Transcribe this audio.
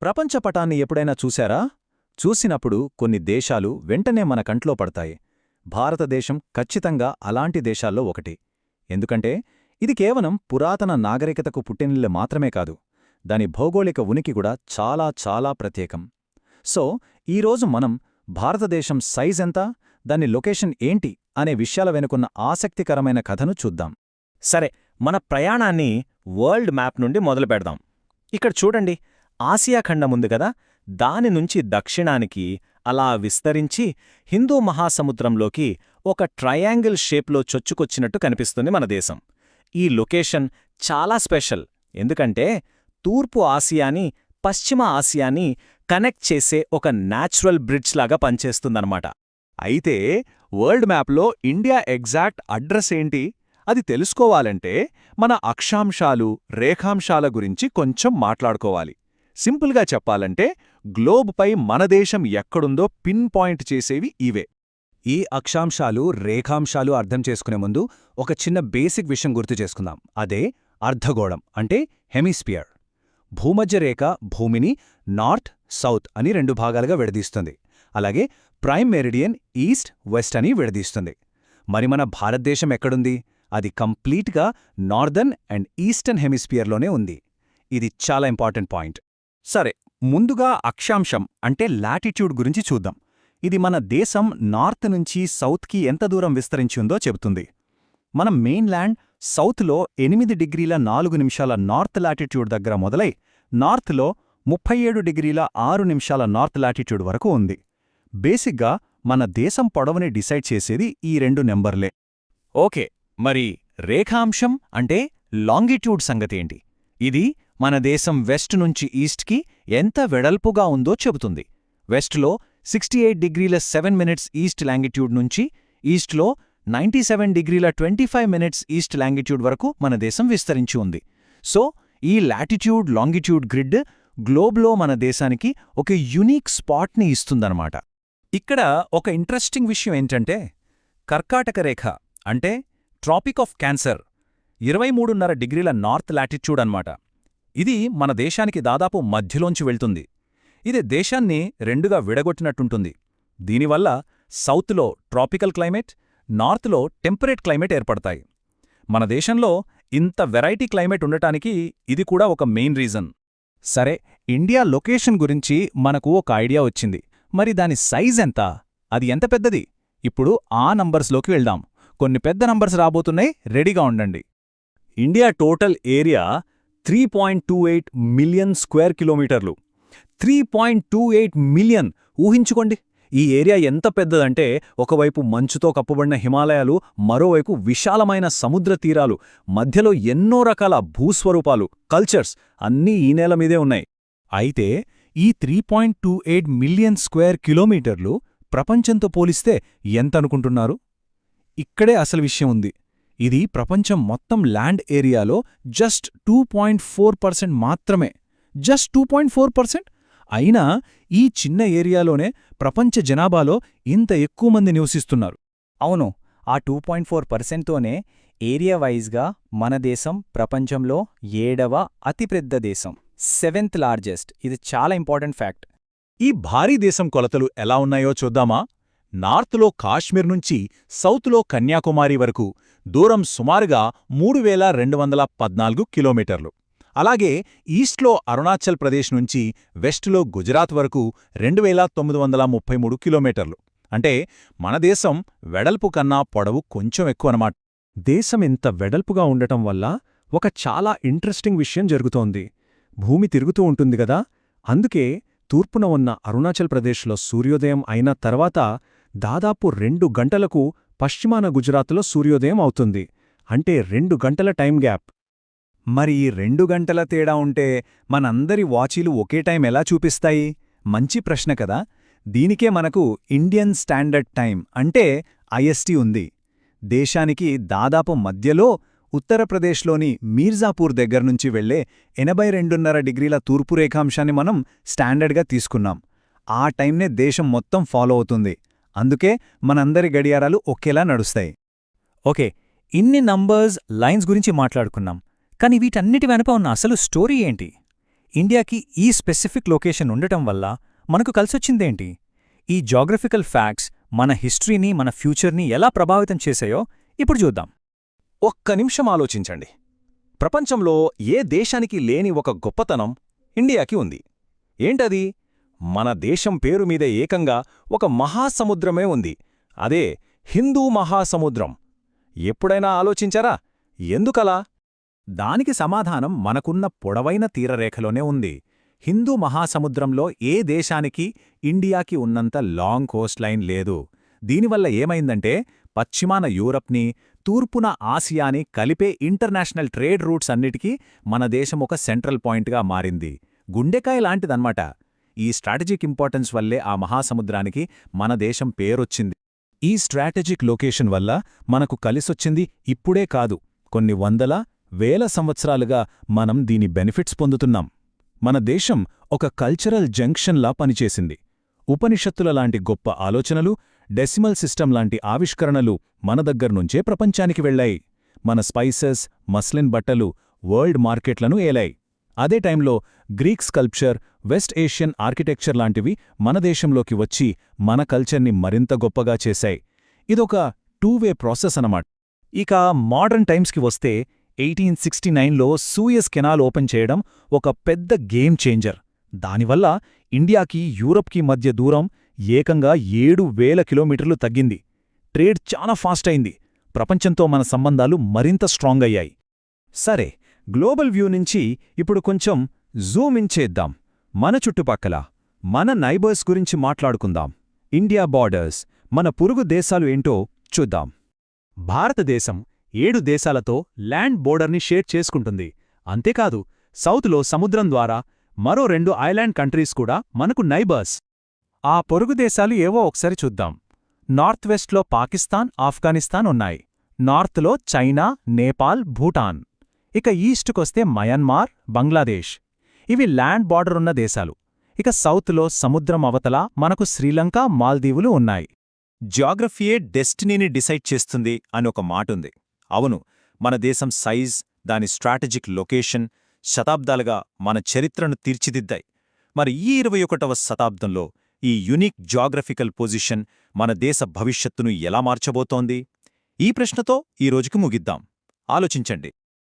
ప్రపంచపటాన్ని ఎప్పుడైనా చూశారా? చూసినప్పుడు కొన్ని దేశాలు వెంటనే మన కంట్లో పడతాయి. భారతదేశం ఖచ్చితంగా అలాంటి దేశాల్లో ఒకటి. ఎందుకంటే ఇది కేవలం పురాతన నాగరికతకు పుట్టినిల్లు మాత్రమే కాదు, దాని భౌగోళిక ఉనికి కూడా చాలా చాలా ప్రత్యేకం. సో ఈరోజు మనం భారతదేశం సైజెంత, దాని లొకేషన్ ఏంటి అనే విషయాల వెనుకున్న ఆసక్తికరమైన కథను చూద్దాం. సరే, మన ప్రయాణాన్ని వరల్డ్ మ్యాప్ నుండి మొదలుపెడదాం. ఇక్కడ చూడండి, ఆసియా ఖండముంది కదా, దాని నుంచి దక్షిణానికి అలా విస్తరించి హిందూ మహాసముద్రంలోకి ఒక ట్రయాంగిల్ షేప్లో చొచ్చుకొచ్చినట్టు కనిపిస్తుంది మన దేశం. ఈ లొకేషన్ చాలా స్పెషల్, ఎందుకంటే తూర్పు ఆసియాని పశ్చిమ ఆసియాని కనెక్ట్ చేసే ఒక న్యాచురల్ బ్రిడ్జ్ లాగా పనిచేస్తుందన్నమాట. అయితే వరల్డ్ మ్యాప్లో ఇండియా ఎగ్జాక్ట్ అడ్రస్ ఏంటి? అది తెలుసుకోవాలంటే మన అక్షాంశాలు, రేఖాంశాల గురించి కొంచెం మాట్లాడుకోవాలి. సింపుల్గా చెప్పాలంటే గ్లోబ్పై మన దేశం ఎక్కడుందో పిన్ పాయింట్ చేసేవి ఇవే. ఈ అక్షాంశాలు, రేఖాంశాలు అర్థం చేసుకునే ముందు ఒక చిన్న బేసిక్ విషయం గుర్తు చేసుకుందాం. అదే అర్ధగోళం, అంటే హెమిస్పియర్. భూమధ్యరేఖ భూమిని నార్త్, సౌత్ అని రెండు భాగాలుగా విడదీస్తుంది. అలాగే ప్రైమ్ మెరిడియన్ ఈస్ట్, వెస్ట్ అని విడదీస్తుంది. మరి మన భారతదేశం ఎక్కడుంది? అది కంప్లీట్గా నార్దర్న్ అండ్ ఈస్టర్న్ హెమిస్పియర్లోనే ఉంది. ఇది చాలా ఇంపార్టెంట్ పాయింట్. సరే, ముందుగా అక్షాంశం అంటే లాటిట్యూడ్ గురించి చూద్దాం. ఇది మన దేశం నార్త్ నుంచి సౌత్కి ఎంత దూరం విస్తరించి ఉందో చెబుతుంది. మన మెయిన్ల్యాండ్ సౌత్లో 8 డిగ్రీల 4 నిమిషాల నార్త్ లాటిట్యూడ్ దగ్గర మొదలై నార్త్లో 37 డిగ్రీల 6 నిమిషాల నార్త్ లాటిట్యూడ్ వరకు ఉంది. బేసిక్గా మన దేశం పొడవుని డిసైడ్ చేసేది ఈ రెండు నెంబర్లే. ఓకే, మరి రేఖాంశం అంటే లాంగిట్యూడ్ సంగతేంటి? ఇది మన దేశం వెస్ట్ నుంచి ఈస్ట్కి ఎంత వెడల్పుగా ఉందో చెబుతుంది. వెస్ట్లో 68 డిగ్రీల 7 మినిట్స్ ఈస్ట్ లాంగిట్యూడ్ నుంచి ఈస్ట్లో 97 డిగ్రీల 25 మినిట్స్ ఈస్ట్ లాంగిట్యూడ్ వరకు మన దేశం విస్తరించి ఉంది. సో ఈ లాటిట్యూడ్ లాంగిట్యూడ్ గ్రిడ్ గ్లోబ్లో మన దేశానికి ఒక యునీక్ స్పాట్ని ఇస్తుందన్నమాట. ఇక్కడ ఒక ఇంట్రెస్టింగ్ విషయం ఏంటంటే కర్కాటక రేఖ అంటే ట్రాపిక్ ఆఫ్ క్యాన్సర్ 23.5 డిగ్రీల నార్త్ లాటిట్యూడ్ అన్నమాట. ఇది మన దేశానికి దాదాపు మధ్యలోంచి వెళ్తుంది. ఇది దేశాన్ని రెండుగా విడగొట్టినట్టుంటుంది. దీనివల్ల సౌత్లో ట్రాపికల్ క్లైమేట్, నార్త్లో టెంపరేట్ క్లైమేట్ ఏర్పడతాయి. మన దేశంలో ఇంత వెరైటీ క్లైమేట్ ఉండటానికి ఇది కూడా ఒక మెయిన్ రీజన్. సరే, ఇండియా లొకేషన్ గురించి మనకు ఒక ఐడియా వచ్చింది. మరి దాని సైజ్ ఎంత? అది ఎంత పెద్దది? ఇప్పుడు ఆ నంబర్స్లోకి వెళ్దాం. కొన్ని పెద్ద నంబర్స్ రాబోతున్నాయి, రెడీగా ఉండండి. India total area 3.28 million square కిలోమీటర్లు. 3.28 మిలియన్! ఊహించుకోండి, ఈ ఏరియా ఎంత పెద్దదంటే ఒకవైపు మంచుతో కప్పబడిన హిమాలయాలు, మరోవైపు విశాలమైన సముద్ర తీరాలు, మధ్యలో ఎన్నో రకాల భూస్వరూపాలు, కల్చర్స్ అన్నీ ఈ నేల మీదే ఉన్నాయి. అయితే ఈ 3.28 మిలియన్ స్క్వేర్ కిలోమీటర్లు ప్రపంచంతో పోలిస్తే ఎంతనుకుంటున్నారు? ఇక్కడే అసలు విషయం ఉంది. ఇది ప్రపంచం మొత్తం ల్యాండ్ ఏరియాలో జస్ట్ 2.4% మాత్రమే. జస్ట్ 2.4%? అయినా ఈ చిన్న ఏరియాలోనే ప్రపంచ జనాభాలో ఇంత ఎక్కువ మంది నివసిస్తున్నారు. అవును, ఆ 2.4%తోనే ఏరియా వైజ్గా మన దేశం ప్రపంచంలో 7వ అతిపెద్ద దేశం, 7th లార్జెస్ట్. ఇది చాలా ఇంపార్టెంట్ ఫ్యాక్ట్. ఈ భారీ దేశం కొలతలు ఎలా ఉన్నాయో చూద్దామా? నార్త్లో కాశ్మీర్ నుంచి సౌత్లో కన్యాకుమారి వరకు దూరం సుమారుగా 3214 కిలోమీటర్లు. అలాగే ఈస్ట్లో అరుణాచల్ ప్రదేశ్ నుంచి వెస్ట్లో గుజరాత్ వరకు 2933 కిలోమీటర్లు. అంటే మన దేశం వెడల్పు కన్నా పొడవు కొంచెం ఎక్కువనమాట. దేశం ఇంత వెడల్పుగా ఉండటం వల్ల ఒక చాలా ఇంట్రెస్టింగ్ విషయం జరుగుతోంది. భూమి తిరుగుతూ ఉంటుంది గదా, అందుకే తూర్పున ఉన్న అరుణాచల్ ప్రదేశ్లో సూర్యోదయం అయిన తర్వాత దాదాపు 2 గంటలకు పశ్చిమాన గుజరాత్లో సూర్యోదయం అవుతుంది. అంటే 2 గంటల టైం గ్యాప్. మరి ఈ 2 గంటల తేడా ఉంటే మనందరి వాచీలు ఒకే టైం ఎలా చూపిస్తాయి? మంచి ప్రశ్న కదా. దీనికే మనకు ఇండియన్ స్టాండర్డ్ టైం అంటే ఐఎస్టీ ఉంది. దేశానికి దాదాపు మధ్యలో ఉత్తరప్రదేశ్లోని మీర్జాపూర్ దగ్గర్నుంచి వెళ్లే 82.5 డిగ్రీల తూర్పు రేఖాంశాన్ని మనం స్టాండర్డ్గా తీసుకున్నాం. ఆ టైంనే దేశం మొత్తం ఫాలో అవుతుంది. అందుకే మనందరి గడియారాలు ఒకేలా నడుస్తాయి. ఓకే, ఇన్ని నంబర్స్, లైన్స్ గురించి మాట్లాడుకున్నాం. కానీ వీటన్నిటి వెనుక ఉన్న అసలు స్టోరీ ఏంటి? ఇండియాకి ఈ స్పెసిఫిక్ లొకేషన్ ఉండటం వల్ల మనకు కలిసొచ్చిందేంటి? ఈ జాగ్రఫికల్ ఫ్యాక్ట్స్ మన హిస్టరీని, మన ఫ్యూచర్ని ఎలా ప్రభావితం చేశాయో ఇప్పుడు చూద్దాం. ఒక్క నిమిషం ఆలోచించండి. ప్రపంచంలో ఏ దేశానికి లేని ఒక గొప్పతనం ఇండియాకి ఉంది. ఏంటది? మన దేశం పేరు మీద ఏకంగా ఒక మహాసముద్రమే ఉంది. అదే హిందూ మహాసముద్రం. ఎప్పుడైనా ఆలోచించారా ఎందుకలా? దానికి సమాధానం మనకున్న పొడవైన తీరరేఖలోనే ఉంది. హిందూ మహాసముద్రంలో ఏ దేశానికి ఇండియాకి ఉన్నంత లాంగ్ కోస్ట్ లైన్ లేదు. దీనివల్ల ఏమైందంటే పశ్చిమాన యూరప్ని, తూర్పున ఆసియాని కలిపే ఇంటర్నేషనల్ ట్రేడ్ రూట్స్ అన్నిటికీ మన దేశం ఒక సెంట్రల్ పాయింట్గా మారింది. గుండెకాయ లాంటిదన్నమాట. ఈ స్ట్రాటజిక్ ఇంపార్టెన్స్ వల్లే ఆ మహాసముద్రానికి మన దేశం పేరొచ్చింది. ఈ స్ట్రాటజిక్ లొకేషన్ వల్ల మనకు కలిసొచ్చింది ఇప్పుడే కాదు, కొన్ని వందల, వేల సంవత్సరాలుగా మనం దీని బెనిఫిట్స్ పొందుతున్నాం. మన దేశం ఒక కల్చరల్ జంక్షన్లా పనిచేసింది. ఉపనిషత్తుల లాంటి గొప్ప ఆలోచనలు, డెసిమల్ సిస్టమ్ లాంటి ఆవిష్కరణలు మన దగ్గర్నుంచే ప్రపంచానికి వెళ్లాయి. మన స్పైసెస్, మస్లిన్ బట్టలు వరల్డ్ మార్కెట్లను ఏలాయి. అదే టైంలో Greek sculpture, west Asian architecture లాంటివి మన దేశంలోకి వచ్చి మన కల్చర్ని మరింత గొప్పగా చేశాయి. ఇదొక టూ-వే ప్రాసెస్ అన్నమాట. ఇక మోడర్న్ టైమ్స్కి వస్తే 1869లో సూయజ్ కెనాల్ ఓపెన్ చేయడం ఒక పెద్ద గేమ్ చేంజర్. దానివల్ల ఇండియాకి, యూరప్కి మధ్య దూరం ఏకంగా 7,000 కిలోమీటర్లు తగ్గింది. ట్రేడ్ చాలా ఫాస్ట్ అయింది. ప్రపంచంతో మన సంబంధాలు మరింత స్ట్రాంగ్ అయ్యాయి. సరే, గ్లోబల్ వ్యూ నుంచి ఇప్పుడు కొంచెం జూమ్ ఇన్ చేద్దాం. మన చుట్టుపక్కల, మన నైబర్స్ గురించి మాట్లాడుకుందాం. ఇండియా బార్డర్స్, మన పొరుగు దేశాలు ఏంటో చూద్దాం. భారతదేశం 7 దేశాలతో ల్యాండ్ బోర్డర్ని షేర్ చేసుకుంటుంది. అంతేకాదు, సౌత్లో సముద్రం ద్వారా మరో 2 ఐలాండ్ కంట్రీస్ కూడా మనకు నైబర్స్. ఆ పొరుగు దేశాలు ఏవో ఒకసారి చూద్దాం. నార్త్ వెస్ట్లో పాకిస్తాన్, ఆఫ్ఘనిస్తాన్ ఉన్నాయి. నార్త్లో చైనా, నేపాల్, భూటాన్. ఇక ఈస్టుకొస్తే మయన్మార్, బంగ్లాదేశ్. ఇవి ల్యాండ్ బార్డర్ ఉన్న దేశాలు. ఇక సౌత్లో సముద్రం అవతల మనకు శ్రీలంక, మాల్దీవులు ఉన్నాయి. జాగ్రఫీయే డెస్టినీని డిసైడ్ చేస్తుంది అని ఒక మాటుంది. అవును, మన దేశం సైజ్, దాని స్ట్రాటజిక్ లొకేషన్ శతాబ్దాలుగా మన చరిత్రను తీర్చిదిద్దాయి. మరి ఈ 21వ శతాబ్దంలో ఈ యునిక్ జాగ్రఫికల్ పొజిషన్ మన దేశ భవిష్యత్తును ఎలా మార్చబోతోంది? ఈ ప్రశ్నతో ఈ రోజుకి ముగిద్దాం. ఆలోచించండి.